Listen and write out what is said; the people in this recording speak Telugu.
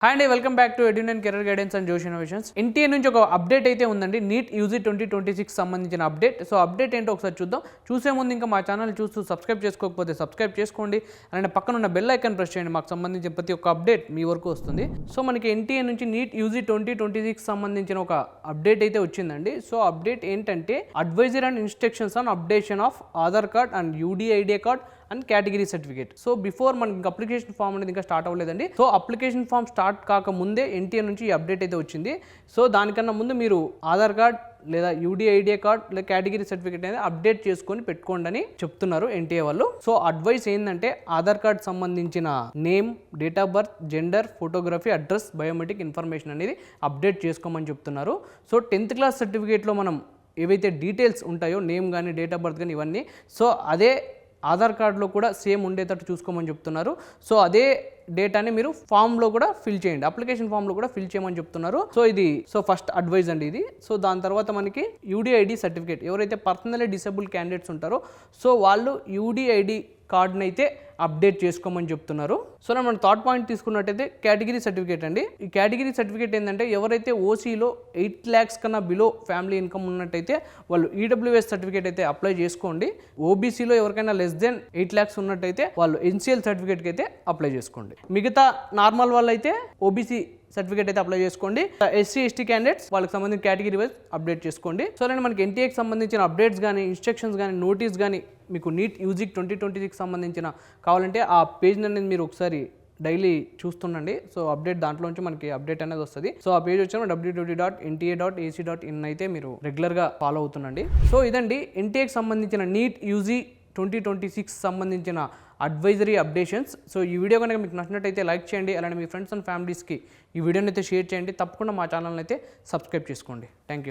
హాయ్ అండి, welcome back to Edyun and career guidance and Josh Innovations. NTA నుంచి ఒక అప్డేట్ అయితే ఉందండి, నీట్ యూజీ 2026 సంబంధించిన అప్డేట్. సో అప్డేట్ ఏంటో ఒకసారి చూద్దాం. చూసే ముందు ఇంకా మా ఛానల్ చూస్తూ సబ్స్క్రైబ్ చేసుకోకపోతే సబ్స్క్రైబ్ చేసుకోండి, అలానే పక్కన ఉన్న బెల్ ఐకాన్ ప్రెస్ చేయండి. మాకు సంబంధించిన ప్రతి ఒక్క అప్డేట్ మీ వరకు వస్తుంది. సో మనకి ఎన్టీఏ నుంచి నీట్ యూజీ 2026 సంబంధించిన ఒక అప్డేట్ అయితే వచ్చిందండి. సో అప్డేట్ ఏంటంటే advisor and instructions on updation of Aadhaar card and UDID card and category certificate. So before మనకి అప్లికేషన్ ఫామ్ అనేది ఇంకా స్టార్ట్ అవ్వలేదండి. సో అప్లికేషన్ ఫామ్ స్టార్ట్ కాకముందే ఎన్టీఏ నుంచి ఈ అప్డేట్ అయితే వచ్చింది. సో దానికన్నా ముందు మీరు ఆధార్ కార్డ్ లేదా యూడిఐడి కార్డ్ లేదా కేటగిరీ సర్టిఫికేట్ అనేది అప్డేట్ చేసుకొని పెట్టుకోండి అని చెప్తున్నారు ఎన్టీఏ వాళ్ళు. సో అడ్వైస్ ఏంటంటే ఆధార్ కార్డ్ సంబంధించిన name, date of birth, gender, photography, address, biometric information అనేది అప్డేట్ చేసుకోమని చెప్తున్నారు. సో 10th క్లాస్ సర్టిఫికేట్లో మనం ఏవైతే డీటెయిల్స్ ఉంటాయో, నేమ్ కానీ డేట్ ఆఫ్ బర్త్ కానీ ఇవన్నీ, సో అదే ఆధార్ కార్డులో కూడా సేమ్ ఉండేటట్టు చూసుకోమని చెప్తున్నారు. సో అదే డేటాని మీరు ఫామ్లో కూడా ఫిల్ చేయండి, అప్లికేషన్ ఫామ్లో కూడా ఫిల్ చేయమని చెప్తున్నారు. సో ఫస్ట్ అడ్వైజ్ అండి ఇది. సో దాని తర్వాత మనకి యూడిఐడి సర్టిఫికేట్, ఎవరైతే పర్సనల్లీ డిసేబుల్ క్యాండిడేట్స్ ఉంటారో సో వాళ్ళు యూడిఐడి కార్డ్ని అయితే అప్డేట్ చేసుకోమని చెప్తున్నారు. సో మనం థర్డ్ పాయింట్ తీసుకున్నట్టయితే కేటగిరీ సర్టిఫికేట్ అండి. ఈ కేటగిరీ సర్టిఫికేట్ ఏంటంటే ఎవరైతే ఓసీలో 8 lakhs కన్నా బిలో ఫ్యామిలీ ఇన్కమ్ ఉన్నట్టయితే వాళ్ళు ఈడబ్ల్యూఎస్ సర్టిఫికేట్ అయితే అప్లై చేసుకోండి. ఓబీసీలో ఎవరికైనా లెస్ దెన్ 8 lakhs ఉన్నట్టయితే వాళ్ళు ఎన్సీఎల్ సర్టిఫికేట్కి అయితే అప్లై చేసుకోండి. మిగతా నార్మల్ వాళ్ళు అయితే ఓబీసీ సర్టిఫికేట్ అయితే అప్లై చేసుకోండి. ఎస్సీ ఎస్టీ క్యాండిడేట్స్ వాళ్ళకి సంబంధించిన కేటగిరీ వైజ్ అప్డేట్ చేసుకోండి. సో అలానే మనకి ఎన్టీఏకి సంబంధించిన అప్డేట్స్ కానీ, ఇన్స్ట్రక్షన్స్ కానీ, నోటీస్ కానీ మీకు నీట్ యూజీ 2026 సంబంధించిన కావాలంటే ఆ పేజ్ అనేది మీరు ఒకసారి డైలీ చూస్తుండండి. సో అప్డేట్ దాంట్లోంచి మనకి అప్డేట్ అనేది వస్తుంది. సో ఆ పేజ్ వచ్చాము www.nta.ac.in అయితే మీరు రెగ్యులర్గా ఫాలో అవుతుండండి. సో ఇదండి ఎన్టీఏకి సంబంధించిన నీట్ యూజీ 2026 సంబంధించిన అడ్వైజరీ అప్డేషన్స్. సో ఈ వీడియో కనుక మీకు నచ్చినట్టయితే లైక్ చేయండి, అలానే మీ ఫ్రెండ్స్ అండ్ ఫ్యామిలీస్కి ఈ వీడియోని అయితే షేర్ చేయండి. తప్పకుండా మా ఛానల్ని అయితే సబ్స్క్రైబ్ చేసుకోండి. Thank you.